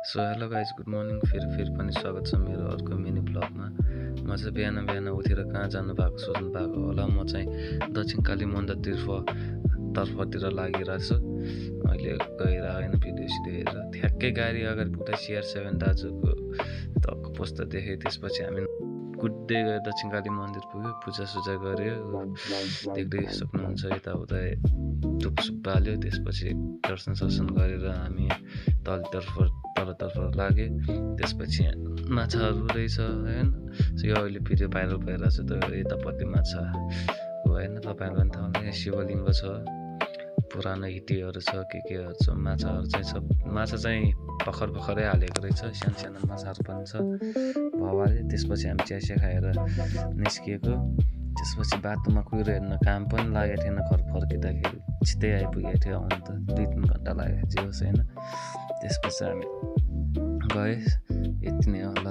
So hello guys, good morning. फेरि पनि स्वागत छ मेरो अर्को मिनी ब्लगमा। म चाहिँ बिहान उठेर कहाँ जानु भएको सोच्नु भएको होला। म चाहिँ दक्षिण काली मन्दिरतर्फतिर लागिरहेको छु। अहिले गएर होइन भिडियो हेरेर ठ्याक्कै गाडी अगाडि पुग्दा CR7 दाजुको धक्को पोस्ट देखेँ। त्यसपछि हामी कुद्दै गयो, दक्षिण काली मन्दिर पुग्यो, पूजासुजा गऱ्यो। देख्दै सक्नुहुन्छ यताउता धुपसुप बाल्यो। त्यसपछि दर्शन गरेर हामी तलतर्फ लाग्यो। त्यसपछि माछाहरू रहेछ होइन। यो अहिले भिडियो भाइरल भइरहेको छ। त यतापट्टि माछा हो होइन, तपाईँहरूलाई पनि थाहा हुन्छ। यहाँ शिवलिङ्ग छ, पुरानो हिटीहरू छ, केहरू छ, माछाहरू चाहिँ छ। माछा चाहिँ भर्खरै हालेको रहेछ, सानो माछाहरू पनि छ भवाले। त्यसपछि हामी चिया खाएर निस्किएको। त्यसपछि बाटोमा कुहिरो हेर्न काम पनि लागेको थिएन। घर फर्किँदाखेरि छिट्टै आइपुगेको थियो। अन्त 2-3 घन्टा लाग्यो जे होस् होइन। त्यसपछि हामी गएँ, यति नै होला।